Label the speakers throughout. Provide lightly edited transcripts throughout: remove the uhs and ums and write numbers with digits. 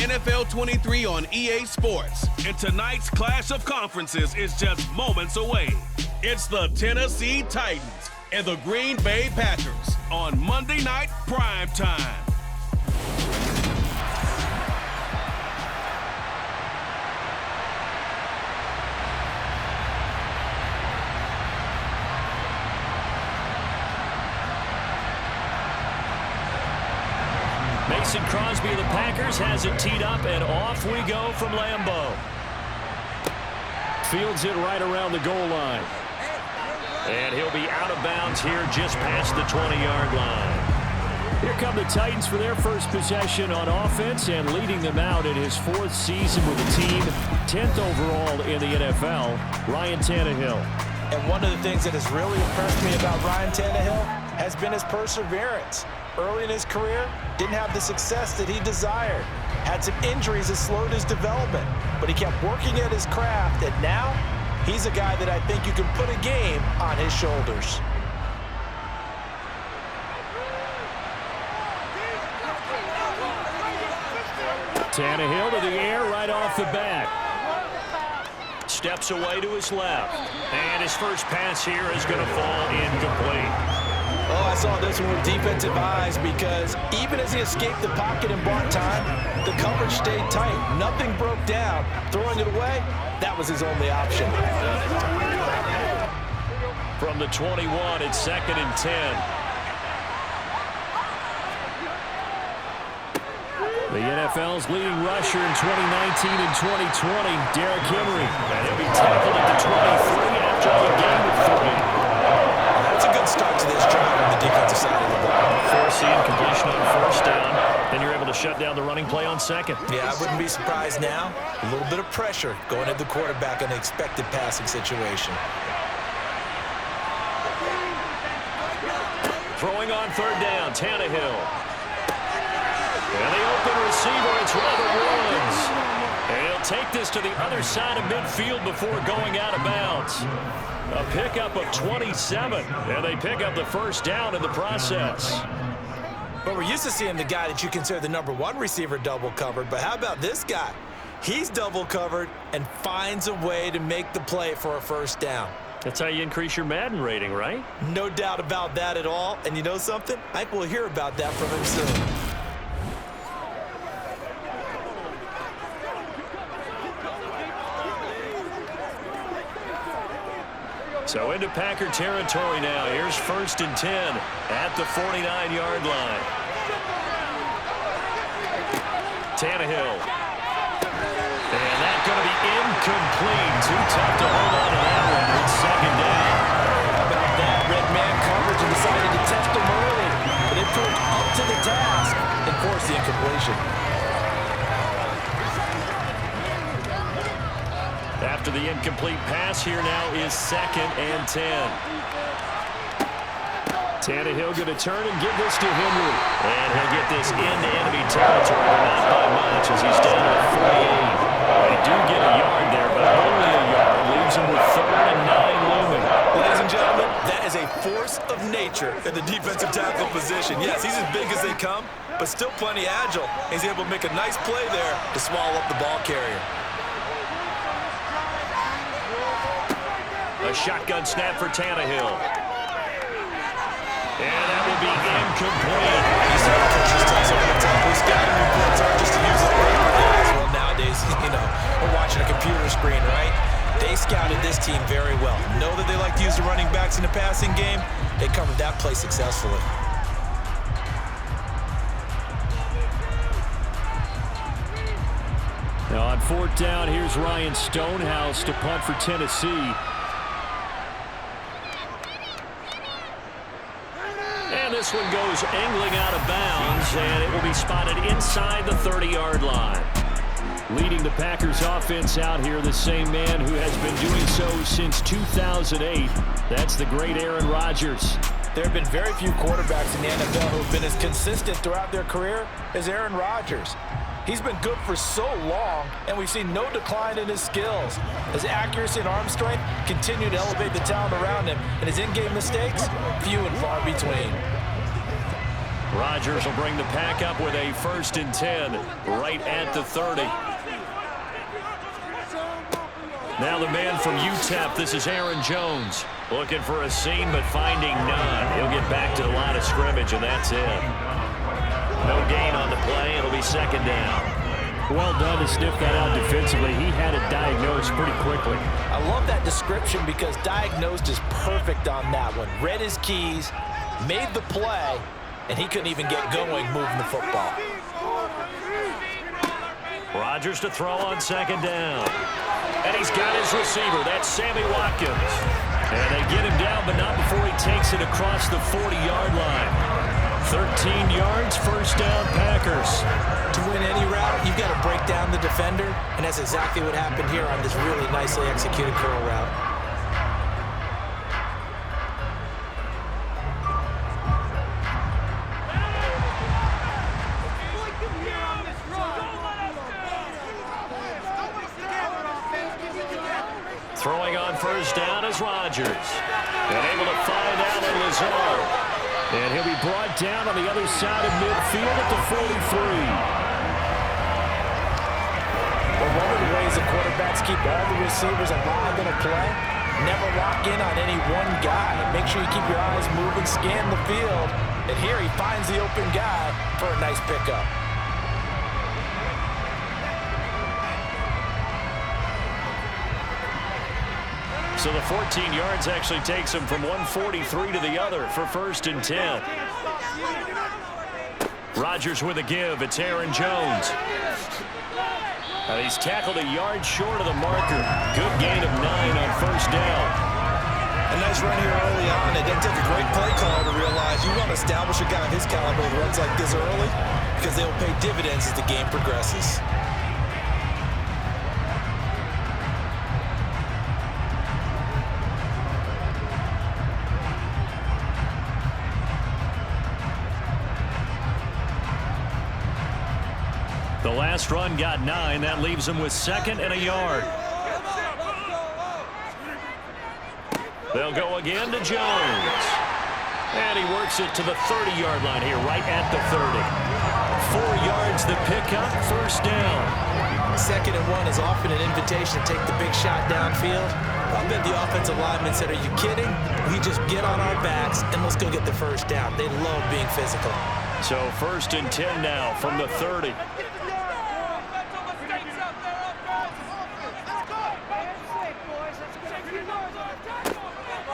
Speaker 1: NFL 23 on EA Sports. And tonight's clash of conferences is just moments away. It's the Tennessee Titans and the Green Bay Packers on Monday Night Prime Time.
Speaker 2: Mason Crosby of the Packers has it teed up, and off we go from Lambeau. Fields it right around the goal line. And he'll be out of bounds here just past the 20-yard line. Here come the Titans for their first possession on offense, and leading them out in his 4th season with the team, 10th overall in the NFL, Ryan Tannehill.
Speaker 3: And one of the things that has really impressed me about Ryan Tannehill has been his perseverance. Early in his career, didn't have the success that he desired. Had some injuries that slowed his development, but he kept working at his craft, and now he's a guy that I think you can put a game on his shoulders.
Speaker 2: Tannehill to the air right off the bat. Steps away to his left. And his first pass here is going to fall incomplete.
Speaker 3: Oh, I saw this one with defensive eyes because even as he escaped the pocket and bought time, the coverage stayed tight. Nothing broke down. Throwing it away, that was his only option.
Speaker 2: From the 21, it's 2nd and 10. The NFL's leading rusher in 2019 and 2020, Derrick Henry. And he'll be tackled at the 23 after the game with 3.
Speaker 3: That's a good start to this drive on the defensive side of the ball.
Speaker 2: Forcing completion on 1st down. Then you're able to shut down the running play on 2nd.
Speaker 3: Yeah, I wouldn't be surprised now. A little bit of pressure going at the quarterback on the expected passing situation.
Speaker 2: Throwing on 3rd down, Tannehill. And the open receiver, it's Robert Woods. And he'll take this to the other side of midfield before going out of bounds. A pickup of 27, and they pick up the 1st down in the process.
Speaker 3: But we're used to seeing the guy that you consider the #1 receiver double covered, but how about this guy? He's double covered and finds a way to make the play for a 1st down.
Speaker 2: That's how you increase your Madden rating, right?
Speaker 3: No doubt about that at all. And you know something? I think we'll hear about that from him soon.
Speaker 2: So into Packer territory now. Here's 1st and 10 at the 49-yard line. Tannehill. And that's going to be incomplete. Too tough to hold on to that one. It's 2nd down.
Speaker 3: How about that? Red man coverage and decided to test him early. But it proved up to the task and forced the incompletion.
Speaker 2: After the incomplete pass, here now is 2nd and 10. Tannehill going to turn and give this to Henry. And he'll get this into enemy territory, but not by much as he's down at 48. They do get a yard there, but only a yard. Leaves him with 3rd and 9 looming.
Speaker 3: Ladies and gentlemen, that is a force of nature in the defensive tackle position. Yes, he's as big as they come, but still plenty agile. He's able to make a nice play there to swallow up the ball carrier.
Speaker 2: A shotgun snap for Tannehill. And that will be incomplete.
Speaker 3: He's got to move the targets to use it. Well, nowadays, we're watching a computer screen, right? They scouted this team very well. Know that they like to use the running backs in the passing game. They covered that play successfully.
Speaker 2: Now on 4th down, here's Ryan Stonehouse to punt for Tennessee. And this one goes angling out of bounds, and it will be spotted inside the 30-yard line. Leading the Packers offense out here, the same man who has been doing so since 2008. That's the great Aaron Rodgers.
Speaker 3: There have been very few quarterbacks in the NFL who have been as consistent throughout their career as Aaron Rodgers. He's been good for so long, and we've seen no decline in his skills. His accuracy and arm strength continue to elevate the talent around him, and his in-game mistakes, few and far between.
Speaker 2: Rodgers will bring the pack up with a 1st and 10 right at the 30. Now the man from UTEP, this is Aaron Jones. Looking for a seam, but finding none. He'll get back to the line of scrimmage, and that's it. No gain on the play. It'll be 2nd down.
Speaker 4: Well done to sniff that out defensively. He had it diagnosed pretty quickly.
Speaker 3: I love that description because diagnosed is perfect on that one. Read his keys, made the play, and he couldn't even get going moving the football.
Speaker 2: Rodgers to throw on 2nd down. And he's got his receiver. That's Sammy Watkins. And they get him down, but not before he takes it across the 40-yard line. 13 yards, 1st down, Packers.
Speaker 3: To win any route, you've got to break down the defender, and that's exactly what happened here on this really nicely executed curl route.
Speaker 2: Throwing on 1st down is Rodgers. And able to find Allen Lazard. And he'll be brought down on the other side of midfield at the 43.
Speaker 3: Well, one of the ways the quarterbacks keep all the receivers alive in a play, never lock in on any one guy. Make sure you keep your eyes moving, scan the field. And here he finds the open guy for a nice pickup.
Speaker 2: So the 14 yards actually takes him from 143 to the other for 1st and 10. Rodgers with a give. It's Aaron Jones. And he's tackled a yard short of the marker. Good gain of 9 on 1st down.
Speaker 5: A nice run here early on. It doesn't take a great play caller to realize you want to establish a guy of his caliber who runs like this early because they will pay dividends as the game progresses.
Speaker 2: The last run got 9. That leaves him with 2nd and a yard. They'll go again to Jones. And he works it to the 30-yard line here, right at the 30. 4 yards the pickup, 1st down.
Speaker 3: 2nd and 1 is often an invitation to take the big shot downfield. I bet the offensive lineman said, "Are you kidding? We just get on our backs and let's go get the 1st down." They love being physical.
Speaker 2: So 1st and 10 now from the 30.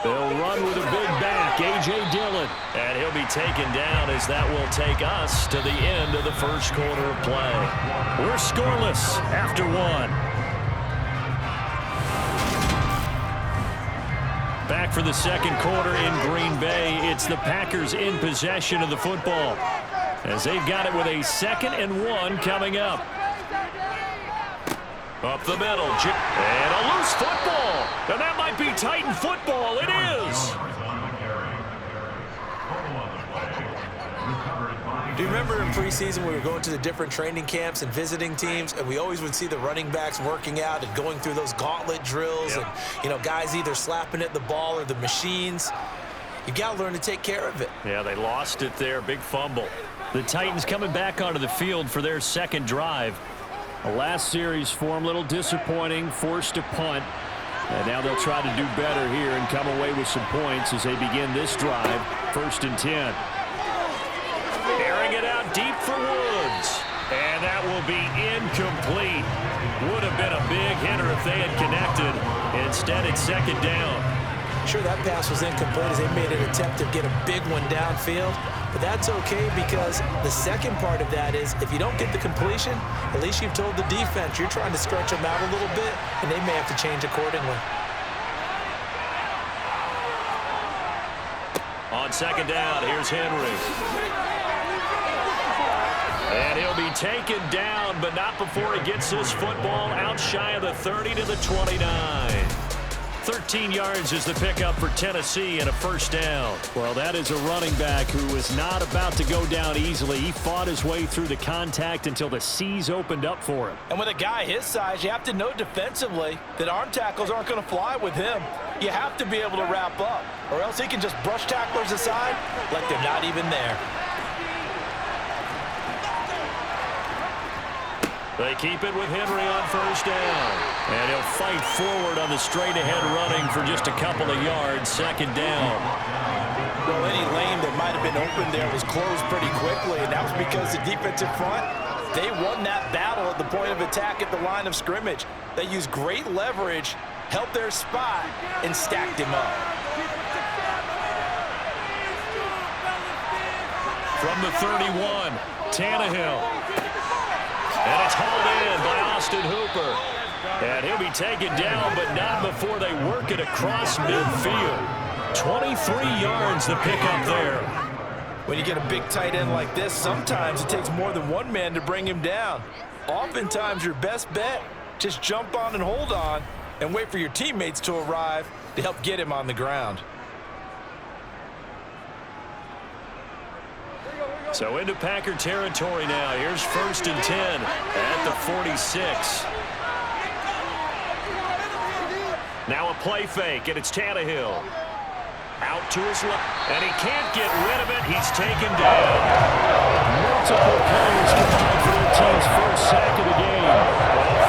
Speaker 2: They'll run with a big back, A.J. Dillon. And he'll be taken down as that will take us to the end of the 1st quarter of play. We're scoreless after 1. Back for the 2nd quarter in Green Bay. It's the Packers in possession of the football as they've got it with a 2nd and 1 coming up. Up the middle, and a loose football. And that might be Titan football. It is.
Speaker 3: Do you remember in preseason we were going to the different training camps and visiting teams, and we always would see the running backs working out and going through those gauntlet drills, and, you know, guys either slapping at the ball or the machines. You got to learn to take care of it.
Speaker 2: Yeah, they lost it there. Big fumble. The Titans coming back onto the field for their 2nd drive. The last series for them, a little disappointing, forced to punt. And now they'll try to do better here and come away with some points as they begin this drive, 1st and 10. Airing it out deep for Woods. And that will be incomplete. Would have been a big hitter if they had connected. Instead, it's 2nd down.
Speaker 3: Sure, that pass was incomplete as they made an attempt to get a big one downfield. But that's okay because the second part of that is if you don't get the completion, at least you've told the defense you're trying to stretch them out a little bit, and they may have to change accordingly.
Speaker 2: On 2nd down, here's Henry. And he'll be taken down, but not before he gets this football out shy of the 30 to the 29. 13 yards is the pickup for Tennessee and a 1st down.
Speaker 4: Well, that is a running back who was not about to go down easily. He fought his way through the contact until the C's opened up for him.
Speaker 3: And with a guy his size, you have to know defensively that arm tackles aren't going to fly with him. You have to be able to wrap up, or else he can just brush tacklers aside like they're not even there.
Speaker 2: They keep it with Henry on first down. And he'll fight forward on the straight-ahead running for just a couple of yards. Second down.
Speaker 3: Well, any lane that might have been open there was closed pretty quickly, and that was because the defensive front, they won that battle at the point of attack at the line of scrimmage. They used great leverage, held their spot, and stacked him up.
Speaker 2: From the 31, Tannehill. And it's hauled in by Austin Hooper. And he'll be taken down, but not before they work it across midfield. 23 yards to pick up there.
Speaker 3: When you get a big tight end like this, sometimes it takes more than one man to bring him down. Oftentimes, your best bet, just jump on and hold on and wait for your teammates to arrive to help get him on the ground.
Speaker 2: So into Packer territory now. Here's 1st and 10 at the 46. Now a play fake, and it's Tannehill. Out to his left, and he can't get rid of it. He's taken down.
Speaker 4: Multiple players combined for their team's first sack of the game.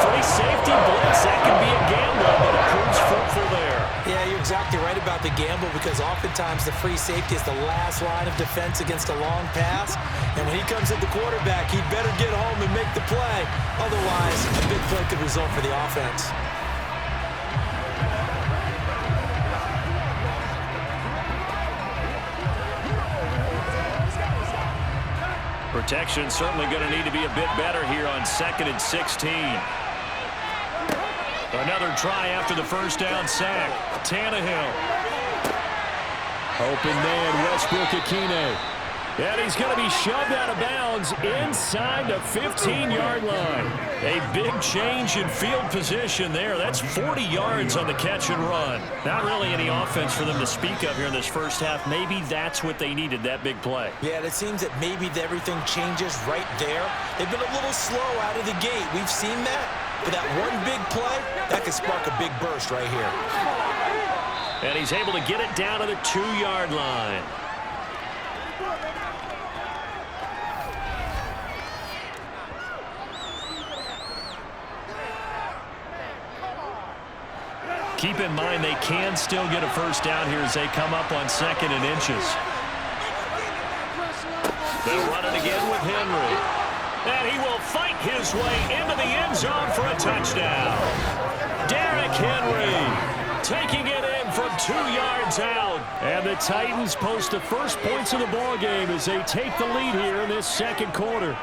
Speaker 2: Free safety blitz, that can be a gamble, but it proves fruitful there.
Speaker 6: Yeah, you're exactly right about the gamble, because oftentimes the free safety is the last line of defense against a long pass. And when he comes at the quarterback, he'd better get home and make the play. Otherwise, a big play could result for the offense.
Speaker 2: Protection certainly going to need to be a bit better here on 2nd and 16. Another try after the first down sack. Tannehill.
Speaker 4: Open man, Westbrook-Ikhine. And he's going to be shoved out of bounds inside the 15-yard line.
Speaker 2: A big change in field position there. That's 40 yards on the catch and run. Not really any offense for them to speak of here in this first half. Maybe that's what they needed, that big play.
Speaker 3: Yeah, it seems that maybe everything changes right there. They've been a little slow out of the gate. We've seen that. But that one big play, that could spark a big burst right here.
Speaker 2: And he's able to get it down to the 2-yard line. Keep in mind they can still get a first down here as they come up on 2nd and inches. They'll run it again with Henry. And he will fight his way into the end zone for a touchdown. Derrick Henry taking it in from 2 yards out.
Speaker 4: And the Titans post the first points of the ball game as they take the lead here in this second quarter.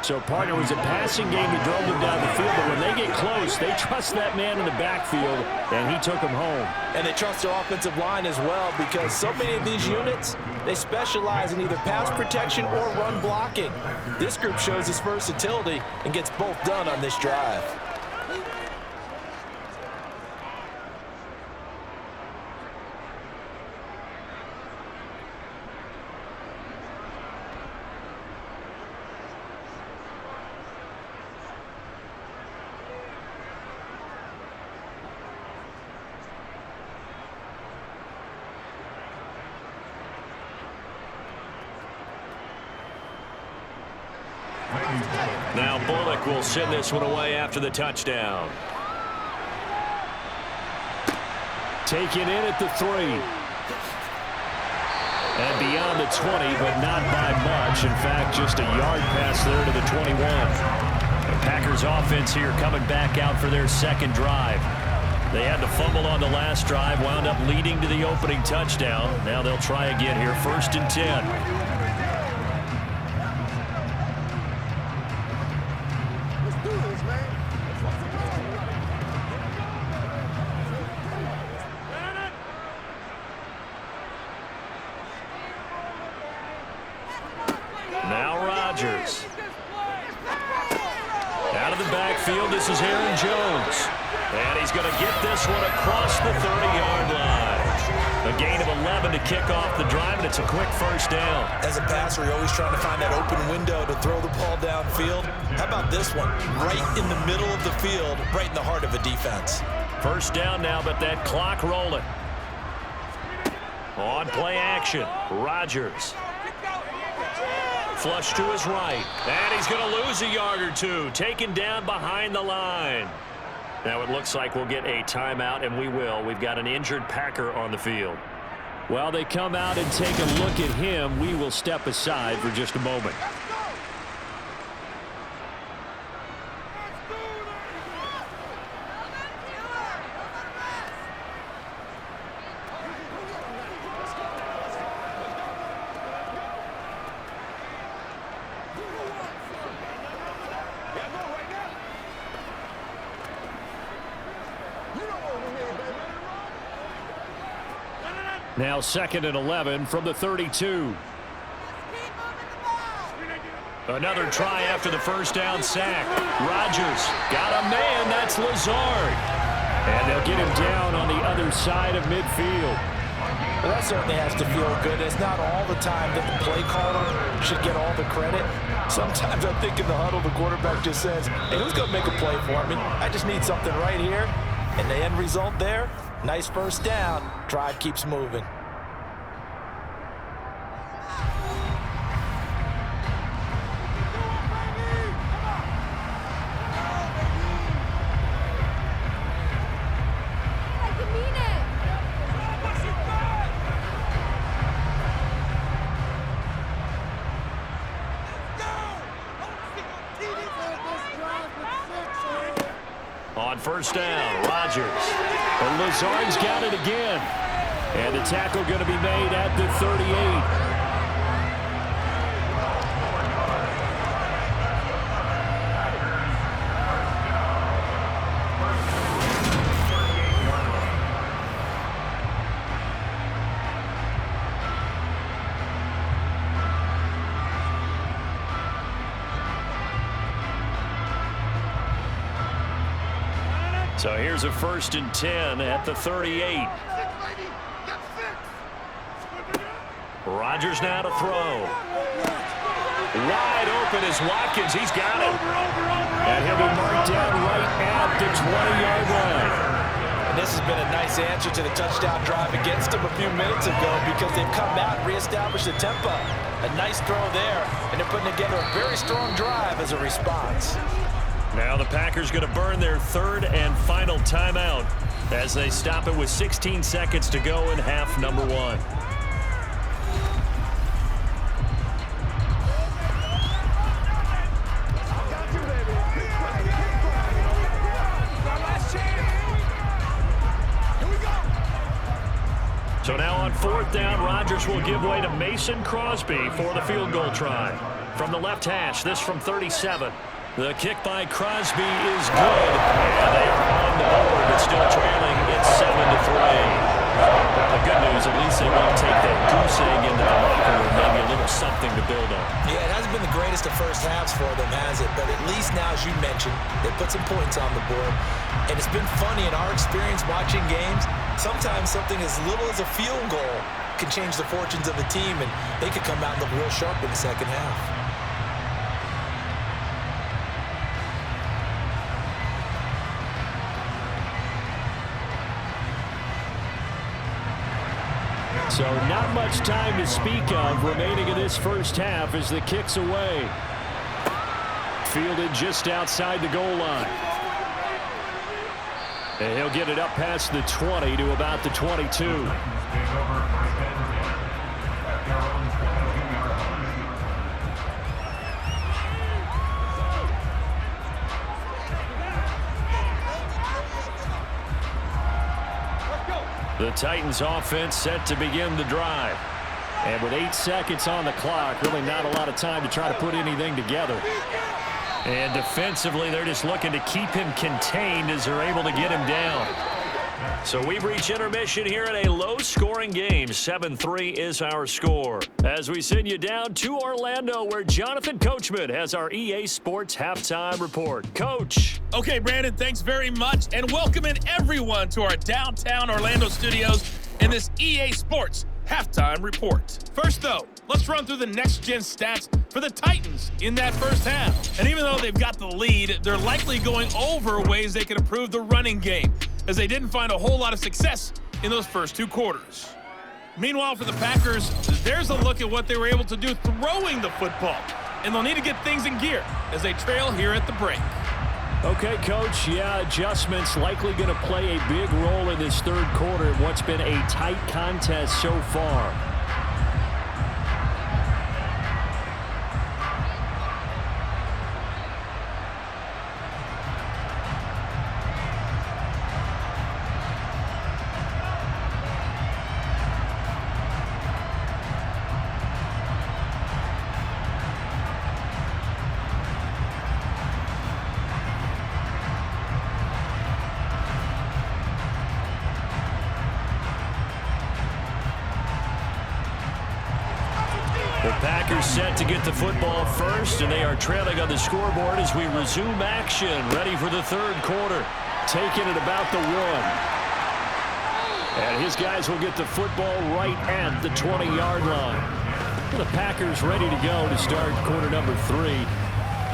Speaker 4: So, partner, it was a passing game that drove them down the field, but when they get close, they trust that man in the backfield, and he took them home.
Speaker 3: And they trust their offensive line as well, because so many of these units, they specialize in either pass protection or run blocking. This group shows its versatility and gets both done on this drive.
Speaker 2: Now Bullock will send this one away after the touchdown.
Speaker 4: Taken in at the 3. And beyond the 20, but not by much. In fact, just a yard pass there to the 21. The Packers offense here coming back out for their second drive.
Speaker 2: They had to fumble on the last drive, wound up leading to the opening touchdown. Now they'll try again here, 1st and 10. Now Rodgers. Out of the backfield, this is Aaron Jones. And he's going to get this one across the 30-yard line. A gain of 11 to kick off the drive, and it's a quick first down.
Speaker 3: As a passer, you're always trying to find that open window to throw the ball downfield. How about this one? Right in the middle of the field, right in the heart of a defense.
Speaker 2: First down now, but that clock rolling. On play action, Rodgers. flush to his right. And he's going to lose a yard or two, taken down behind the line. Now it looks like we'll get a timeout, and we will. We've got an injured Packer on the field.
Speaker 4: While they come out and take a look at him, we will step aside for just a moment. Now 2nd and 11 from the 32.
Speaker 2: Another try after the first down sack. Rodgers got a man. That's Lazard.
Speaker 4: And they'll get him down on the other side of midfield.
Speaker 3: Well, that certainly has to feel good. It's not all the time that the play caller should get all the credit. Sometimes I think in the huddle, the quarterback just says, hey, who's going to make a play for me? I just need something right here. And the end result there, nice first down. Drive keeps moving.
Speaker 2: On first down, Rodgers.
Speaker 4: And Lazard's got it again. And the tackle going to be made at the 38.
Speaker 2: So here's a 1st and 10 at the 38. Rodgers now to throw. Wide open is Watkins. He's got it.
Speaker 4: And he'll be marked down right at the 20-yard line.
Speaker 3: And this has been a nice answer to the touchdown drive against them a few minutes ago because they've come out and reestablished the tempo. A nice throw there, and they're putting together a very strong drive as a response.
Speaker 2: Now the Packers going to burn their 3rd and final timeout as they stop it with 16 seconds to go in half number 1. So now on 4th down, Rodgers will give way to Mason Crosby for the field goal try. From the left hash, this from 37. The kick by Crosby is good. And they are on the board, but still trailing. It's 7-3. The good news, at least they won't take that goose egg into the locker room. Maybe a little something to build on.
Speaker 6: Yeah, it hasn't been the greatest of first halves for them, has it? But at least now, as you mentioned, they put some points on the board. And it's been funny in our experience watching games. Sometimes something as little as a field goal can change the fortunes of a team, and they could come out and look real sharp in the second half.
Speaker 4: So not much time to speak of remaining in this first half as the kick's away. Fielded just outside the goal line. And he'll get it up past the 20 to about the 22.
Speaker 2: The Titans offense set to begin the drive.
Speaker 4: And with 8 seconds on the clock, really not a lot of time to try to put anything together.
Speaker 2: And defensively, they're just looking to keep him contained as they're able to get him down. So we've reached intermission here in a low-scoring game. 7-3 is our score. As we send you down to Orlando, where Jonathan Coachman has our EA Sports Halftime Report. Coach.
Speaker 1: Okay, Brandon, thanks very much, and welcoming everyone to our downtown Orlando studios in this EA Sports Halftime Report. First, though, let's run through the next-gen stats for the Titans in that first half. And even though they've got the lead, they're likely going over ways they can improve the running game, as they didn't find a whole lot of success in those first 2 quarters.
Speaker 7: Meanwhile, for the Packers, there's a look at what they were able to do throwing the football. And they'll need to get things in gear as they trail here at the break.
Speaker 4: Okay, Coach, yeah, adjustments likely going to play a big role in this third quarter in what's been a tight contest so far. The Packers set to get the football first, and they are trailing on the scoreboard as we resume action, ready for the third quarter. Taking it about the 1. And his guys will get the football right at the 20-yard line. The Packers ready to go to start quarter number 3.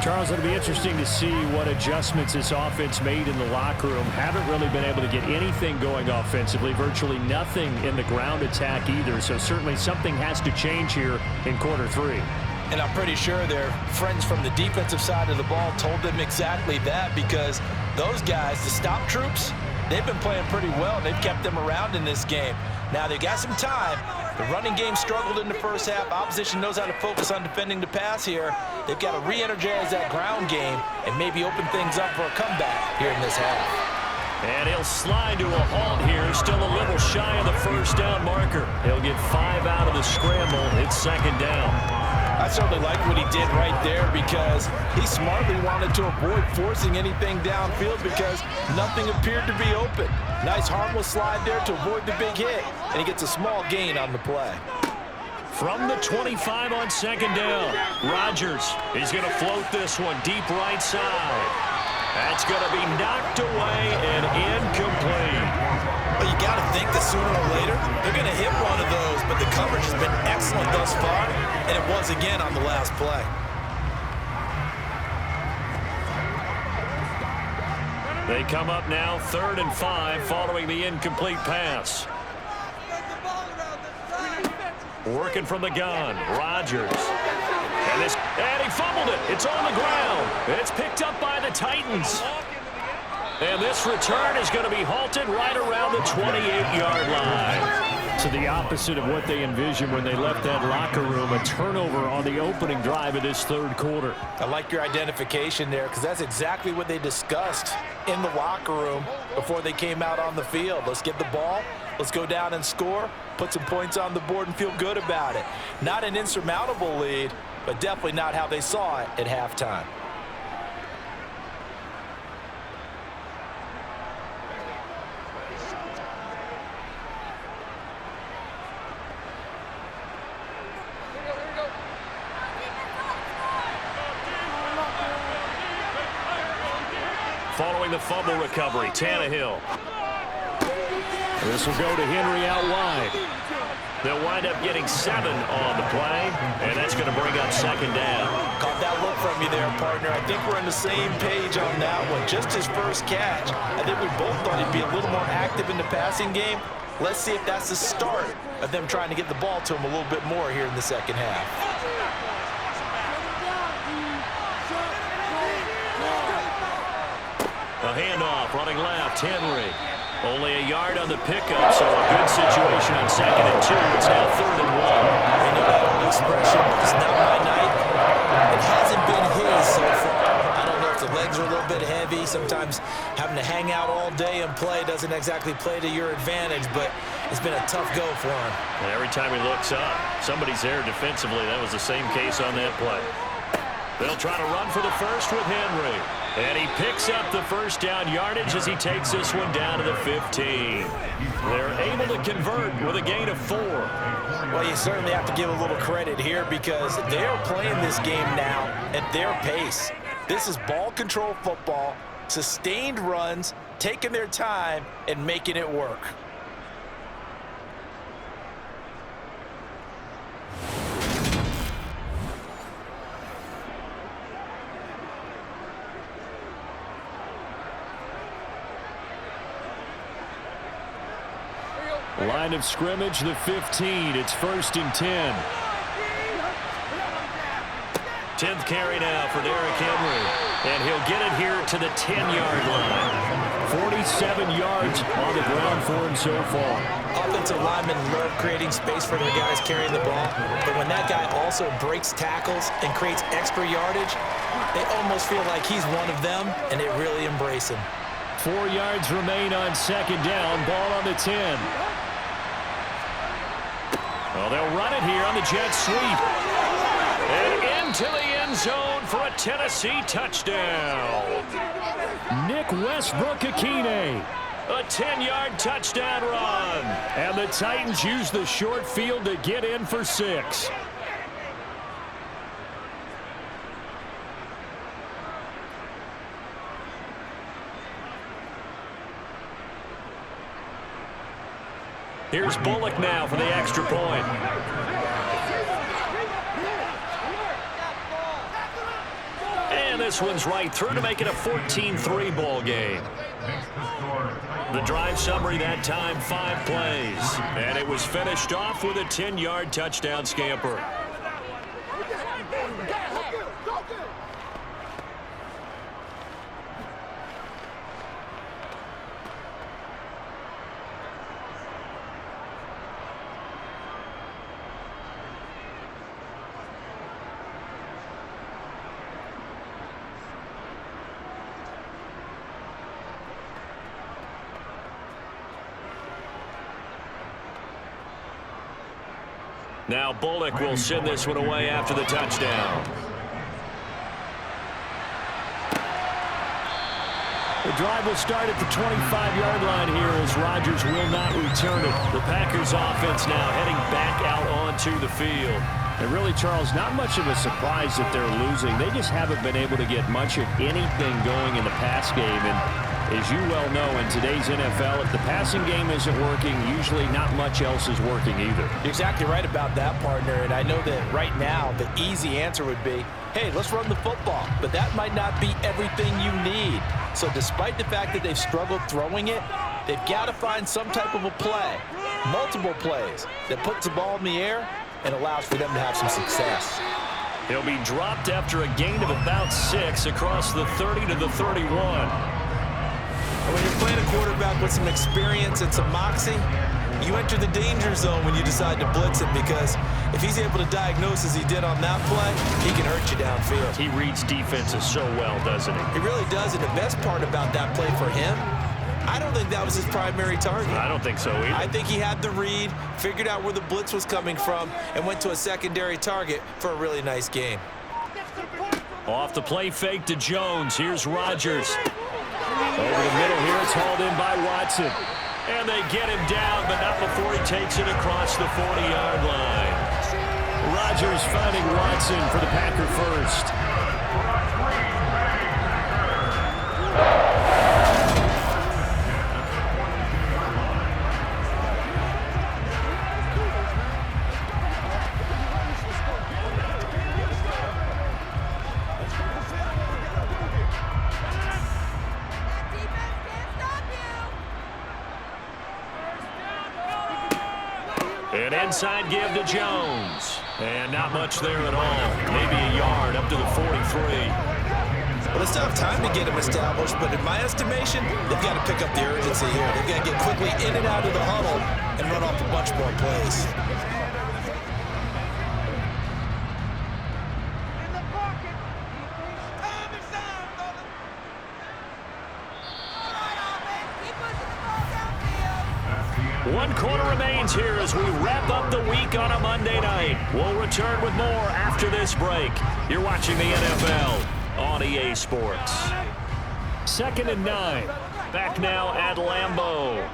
Speaker 4: Charles, it'll be interesting to see what adjustments this offense made in the locker room. Haven't really been able to get anything going offensively, virtually nothing in the ground attack either. So certainly something has to change here in quarter 3.
Speaker 3: And I'm pretty sure their friends from the defensive side of the ball told them exactly that, because those guys, the stop troops, they've been playing pretty well. They've kept them around in this game. Now they've got some time. The running game struggled in the first half. Opposition knows how to focus on defending the pass here. They've got to re-energize that ground game and maybe open things up for a comeback here in this half.
Speaker 4: And he'll slide to a halt here. Still a little shy of the first down marker. He'll get 5 out of the scramble. It's second down.
Speaker 3: I certainly like what he did right there, because he smartly wanted to avoid forcing anything downfield because nothing appeared to be open. Nice harmless slide there to avoid the big hit, and he gets a small gain on the play.
Speaker 4: From the 25 on second down, Rodgers is going to float this one deep right side. That's going to be knocked away and incomplete.
Speaker 3: Well, you got to think that sooner or later they're going to hit one of those, but the coverage has been excellent thus far, and it was again on the last play.
Speaker 4: They come up now 3rd and 5 following the incomplete pass. Working from the gun, Rodgers. And he fumbled it. It's on the ground. It's picked up by the Titans. And this return is going to be halted right around the 28-yard line. To the opposite of what they envisioned when they left that locker room, a turnover on the opening drive of this third quarter.
Speaker 3: I like your identification there, because that's exactly what they discussed in the locker room before they came out on the field. Let's get the ball. Let's go down and score, put some points on the board, and feel good about it. Not an insurmountable lead, but definitely not how they saw it at halftime.
Speaker 4: Following the fumble recovery, Tannehill. This will go to Henry out wide. They'll wind up getting 7 on the play, and that's going to bring up second down.
Speaker 3: Caught that look from you there, partner. I think we're on the same page on that one. Just his first catch. I think we both thought he'd be a little more active in the passing game. Let's see if that's the start of them trying to get the ball to him a little bit more here in the second half.
Speaker 4: A handoff, running left, Henry. Only a yard on the pickup, so a good situation on 2nd and 2. It's now 3rd and 1.
Speaker 3: You know that old expression, it's not my night. It hasn't been his so far. I don't know if the legs are a little bit heavy. Sometimes having to hang out all day and play doesn't exactly play to your advantage, but it's been a tough go for him.
Speaker 4: And every time he looks up, somebody's there defensively. That was the same case on that play. They'll try to run for the first with Henry. And he picks up the first down yardage as he takes this one down to the 15. They're able to convert with a gain of 4.
Speaker 3: Well, you certainly have to give a little credit here, because they're playing this game now at their pace. This is ball control football, sustained runs, taking their time and making it work.
Speaker 4: Line of scrimmage, the 15. It's 1st and 10.
Speaker 2: 10th carry now for Derrick Henry. And he'll get it here to the 10-yard line.
Speaker 4: 47 yards on the ground for him so far.
Speaker 6: Offensive linemen love creating space for their guys carrying the ball, but when that guy also breaks tackles and creates extra yardage, they almost feel like he's one of them, and they really embrace him.
Speaker 4: 4 yards remain on 2nd down. Ball on the 10.
Speaker 2: Well, they'll run it here on the jet sweep. And into the end zone for a Tennessee touchdown.
Speaker 4: Nick Westbrook-Akine.
Speaker 2: A 10-yard touchdown run.
Speaker 4: And the Titans use the short field to get in for 6.
Speaker 2: Here's Bullock now for the extra point. And this one's right through to make it a 14-3 ball game. The drive summary that time, 5 plays. And it was finished off with a 10-yard touchdown scamper. Now Bullock will send this one away after the touchdown.
Speaker 4: The drive will start at the 25-yard line here as Rodgers will not return it. The Packers offense now heading back out onto the field. And really, Charles, not much of a surprise that they're losing. They just haven't been able to get much of anything going in the pass game. And as you well know, in today's NFL, if the passing game isn't working, usually not much else is working either.
Speaker 3: You're exactly right about that, partner. And I know that right now the easy answer would be, hey, let's run the football. But that might not be everything you need. So despite the fact that they've struggled throwing it, they've got to find some type of a play, multiple plays, that puts the ball in the air and allows for them to have some success.
Speaker 2: He'll be dropped after a gain of about 6 across the 30 to the 31.
Speaker 6: When you're playing a quarterback with some experience and some moxie, you enter the danger zone when you decide to blitz him, because if he's able to diagnose as he did on that play, he can hurt you downfield.
Speaker 2: He reads defenses so well, doesn't he?
Speaker 6: He really does, and the best part about that play for him, I don't think that was his primary target.
Speaker 2: I don't think so either.
Speaker 6: I think he had the read, figured out where the blitz was coming from, and went to a secondary target for a really nice gain.
Speaker 2: Off the play fake to Jones. Here's Rodgers.
Speaker 4: Over the middle here, it's hauled in by Watson.
Speaker 2: And they get him down, but not before he takes it across the 40-yard line.
Speaker 4: Rodgers finding Watson for the Packer first.
Speaker 2: An inside give to Jones. And not much there at all. Maybe a yard up to the 43.
Speaker 6: Well, they still have time to get him established, but in my estimation, they've got to pick up the urgency here. They've got to get quickly in and out of the huddle and run off a bunch more plays.
Speaker 2: One quarter remains here as we wrap up the week on a Monday night. We'll return with more after this break. You're watching the NFL on EA Sports.
Speaker 4: 2nd and 9.
Speaker 2: Back now at Lambeau.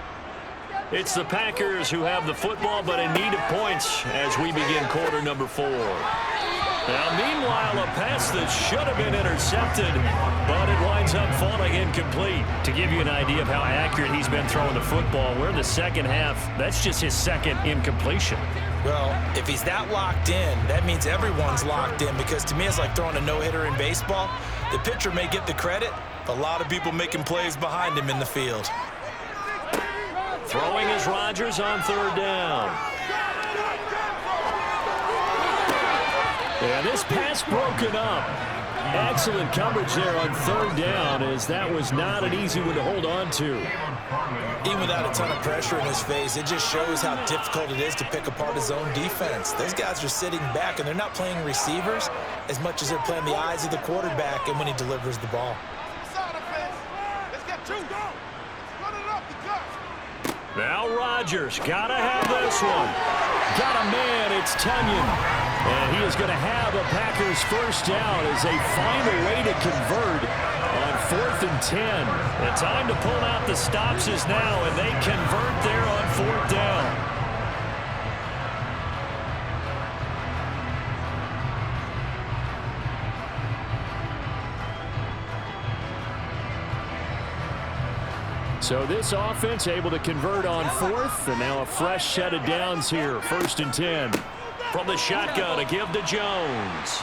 Speaker 2: It's the Packers who have the football, but in need of points as we begin quarter number 4. Now, meanwhile, a pass that should have been intercepted, but it winds up falling incomplete. To give you an idea of how accurate he's been throwing the football, we're in the second half. That's just his second incompletion.
Speaker 6: Well, if he's that locked in, that means everyone's locked in, because to me it's like throwing a no-hitter in baseball. The pitcher may get the credit, a lot of people making plays behind him in the field.
Speaker 2: Throwing is Rodgers on third down. And this pass broken up. Excellent coverage there on third down, as that was not an easy one to hold on to.
Speaker 6: Even without a ton of pressure in his face, it just shows how difficult it is to pick apart his own defense. Those guys are sitting back, and they're not playing receivers as much as they're playing the eyes of the quarterback and when he delivers the ball.
Speaker 2: Now Rodgers, gotta have this one. Got a man, it's Tunyon. And he is going to have a Packers first down as they find a way to convert on 4th and 10. The time to pull out the stops is now, and they convert there on 4th down. So this offense able to convert on 4th, and now a fresh set of downs here, 1st and 10. From the shotgun to give to Jones.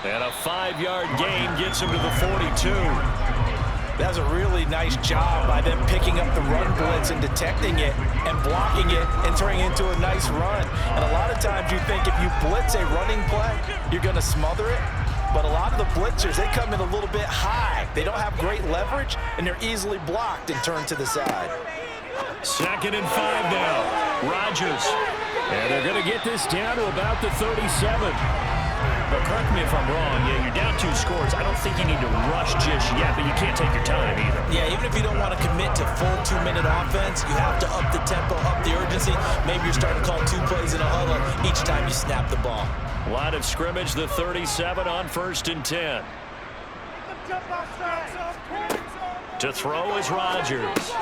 Speaker 2: And a 5-yard gain gets him to the 42.
Speaker 3: That's a really nice job by them picking up the run blitz and detecting it and blocking it and turning it into a nice run. And a lot of times you think if you blitz a running play, you're going to smother it. But a lot of the blitzers, they come in a little bit high. They don't have great leverage, and they're easily blocked and turned to the side.
Speaker 2: 2nd and 5 now. Rodgers. And they're going to get this down to about the 37. But correct me if I'm wrong. Yeah, you're down 2 scores. I don't think you need to rush just yet, but you can't take your time either.
Speaker 6: Yeah, even if you don't want to commit to full 2-minute offense, you have to up the tempo, up the urgency. Maybe you're starting to call 2 plays in a huddle each time you snap the ball.
Speaker 2: Line of scrimmage, the 37 on 1st and 10. To throw is Rodgers.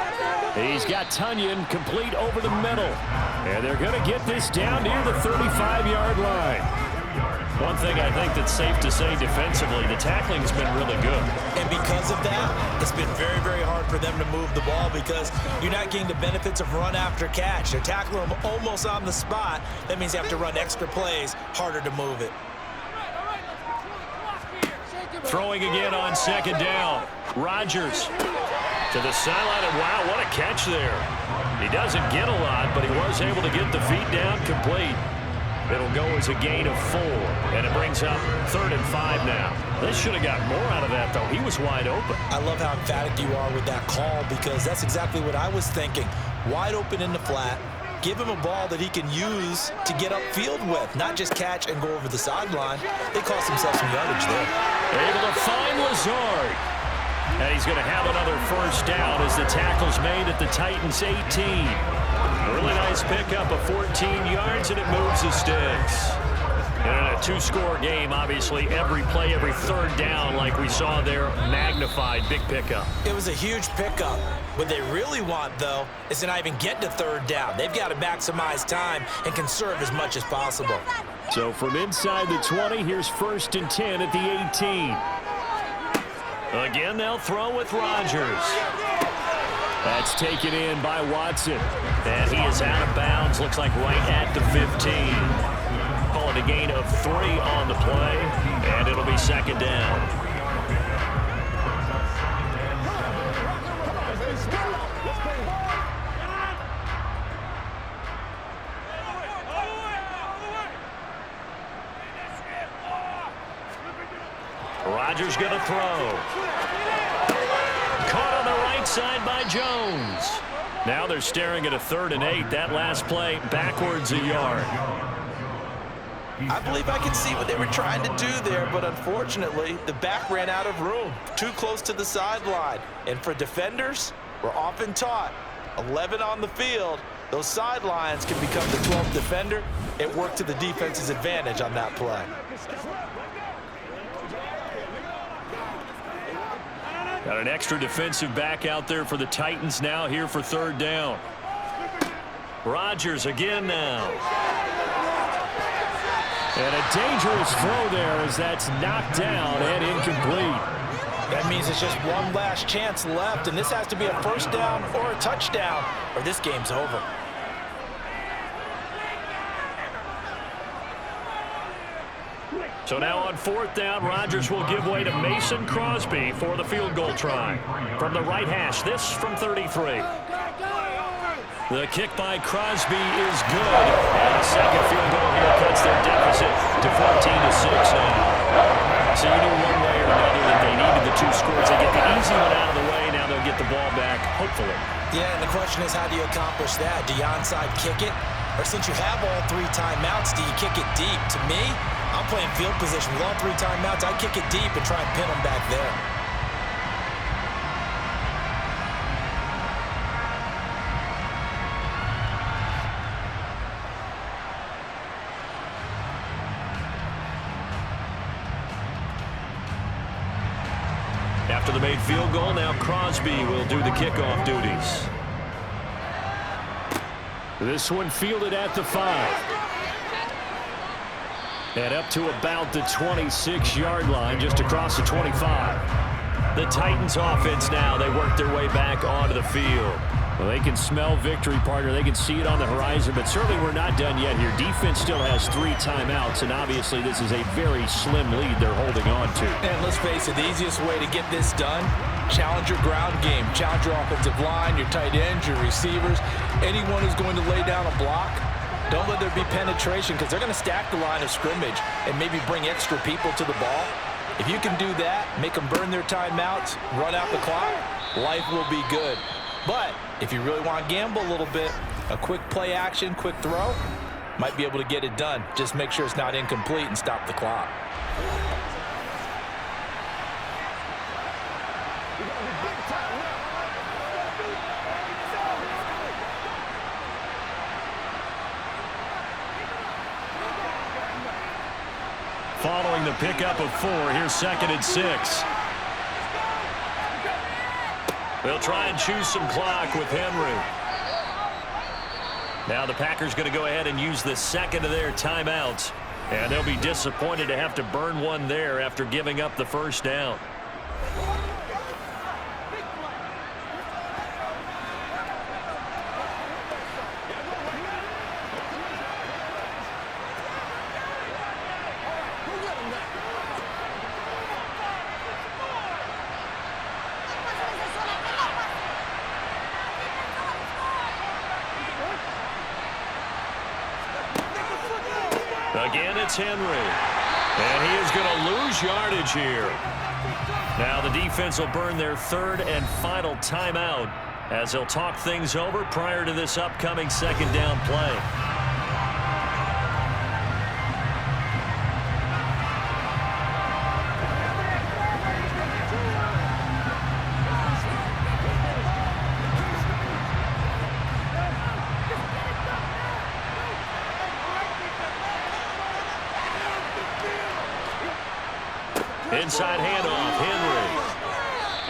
Speaker 2: He's got Tunyon complete over the middle. And they're going to get this down near the 35-yard line. One thing I think that's safe to say defensively, the tackling's been really good.
Speaker 6: And because of that, it's been very, very hard for them to move the ball because you're not getting the benefits of run after catch. They're tackling them almost on the spot. That means they have to run extra plays, harder to move it.
Speaker 2: Throwing again on 2nd down. Rodgers to the sideline, and wow, what a catch there. He doesn't get a lot, but he was able to get the feet down complete. It'll go as a gain of 4, and it brings up 3rd and 5 now. They should have got more out of that, though. He was wide open.
Speaker 6: I love how emphatic you are with that call because that's exactly what I was thinking. Wide open in the flat. Give him a ball that he can use to get upfield with, not just catch and go over the sideline. They cost themselves some yardage there.
Speaker 2: Able to find Lazard. And he's going to have another first down as the tackle's made at the Titans' 18. Really nice pickup of 14 yards, and it moves the sticks. And in a 2-score game, obviously, every play, every 3rd down, like we saw there, magnified, big pickup.
Speaker 6: It was a huge pickup. What they really want, though, is to not even get to 3rd down. They've got to maximize time and conserve as much as possible.
Speaker 2: So from inside the 20, here's 1st and 10 at the 18. Again, they'll throw with Rodgers. That's taken in by Watson. And he is out of bounds, looks like right at the 15. Call it a gain of 3 on the play, and it'll be 2nd down. Rodgers going to throw. Caught on the right side by Jones. Now they're staring at a 3rd and 8. That last play backwards a yard.
Speaker 3: I believe I can see what they were trying to do there, but unfortunately, the back ran out of room. Too close to the sideline. And for defenders, we're often taught, 11 on the field, those sidelines can become the 12th defender. It worked to the defense's advantage on that play.
Speaker 2: Got an extra defensive back out there for the Titans now here for 3rd down. Rodgers again now. And a dangerous throw there as that's knocked down and incomplete.
Speaker 3: That means it's just one last chance left, and this has to be a first down or a touchdown, or this game's over.
Speaker 2: So now on 4th down, Rodgers will give way to Mason Crosby for the field goal try. From the right hash, this from 33. The kick by Crosby is good. And the second field goal here cuts their deficit to 14-6 now. So you knew one way or another that they needed the 2 scores. They get the easy one out of the way. Now they'll get the ball back, hopefully.
Speaker 6: Yeah, and the question is, how do you accomplish that? Do you onside kick it? Or since you have all 3 timeouts, do you kick it deep? To me, I'm playing field position with all 3 timeouts. I kick it deep and try and pin them back there.
Speaker 2: After the made field goal, now Crosby will do the kickoff duties.
Speaker 4: This one fielded at the 5. And up to about the 26-yard line, just across the 25.
Speaker 2: The Titans offense now, they work their way back onto the field.
Speaker 4: Well, they can smell victory, partner. They can see it on the horizon, but certainly we're not done yet here. Defense still has 3 timeouts, and obviously this is a very slim lead they're holding on to.
Speaker 3: And let's face it, the easiest way to get this done, challenge your ground game. Challenge your offensive line, your tight ends, your receivers, anyone who's going to lay down a block. Don't let there be penetration because they're going to stack the line of scrimmage and maybe bring extra people to the ball. If you can do that, make them burn their timeouts, run out the clock, life will be good. But if you really want to gamble a little bit, a quick play action, quick throw, might be able to get it done. Just make sure it's not incomplete and stop the clock.
Speaker 2: Following the pickup of 4, here's 2nd and 6. They'll try and choose some clock with Henry. Now the Packers going to go ahead and use the 2nd of their timeouts. And they'll be disappointed to have to burn one there after giving up the first down. Again, it's Henry. And he is going to lose yardage here. Now the defense will burn their 3rd and final timeout as they'll talk things over prior to this upcoming 2nd down play. Inside handoff, Henry.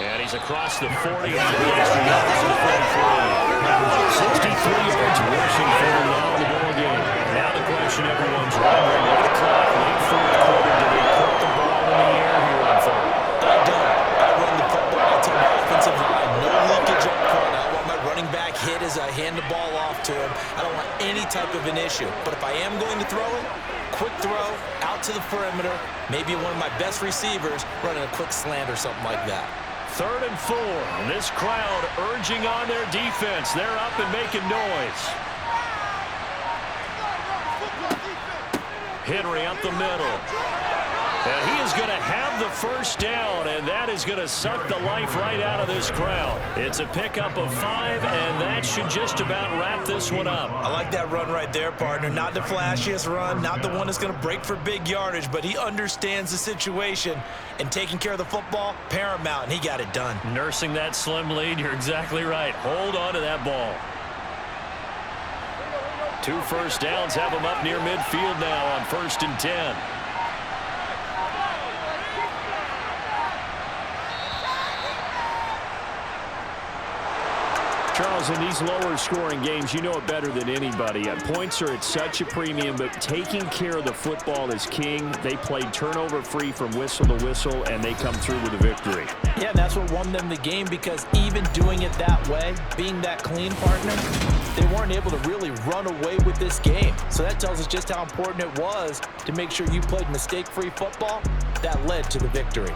Speaker 2: And he's across the 40 and the extra yards to the 43. 63 yards rushing for him now in the ball game. Now the question everyone's wondering, late clock, late 4th quarter, do they put the ball in the air here on 3rd?
Speaker 6: I don't. I run the football. I tell my offensive line, no leakage up front. I want my running back hit as I hand the ball off to him. I don't want any type of an issue. But if I am going to throw it, quick throw, out to the perimeter, maybe one of my best receivers running a quick slant or something like that.
Speaker 2: 3rd and 4. And this crowd urging on their defense. They're up and making noise. Henry up the middle. And he is going to have the first down, and that is going to suck the life right out of this crowd. It's a pickup of 5, and that should just about wrap this one up.
Speaker 6: I like that run right there, partner. Not the flashiest run, not the one that's going to break for big yardage, but he understands the situation, and taking care of the football, paramount, and he got it done.
Speaker 2: Nursing that slim lead, you're exactly right. Hold on to that ball. 2 first downs have them up near midfield now on 1st and 10.
Speaker 4: Charles, in these lower scoring games, you know it better than anybody. Points are at such a premium, but taking care of the football is king. They played turnover free from whistle to whistle, and they come through with a victory.
Speaker 3: Yeah, and that's what won them the game, because even doing it that way, being that clean, partner, they weren't able to really run away with this game. So that tells us just how important it was to make sure you played mistake-free football. That led to the victory.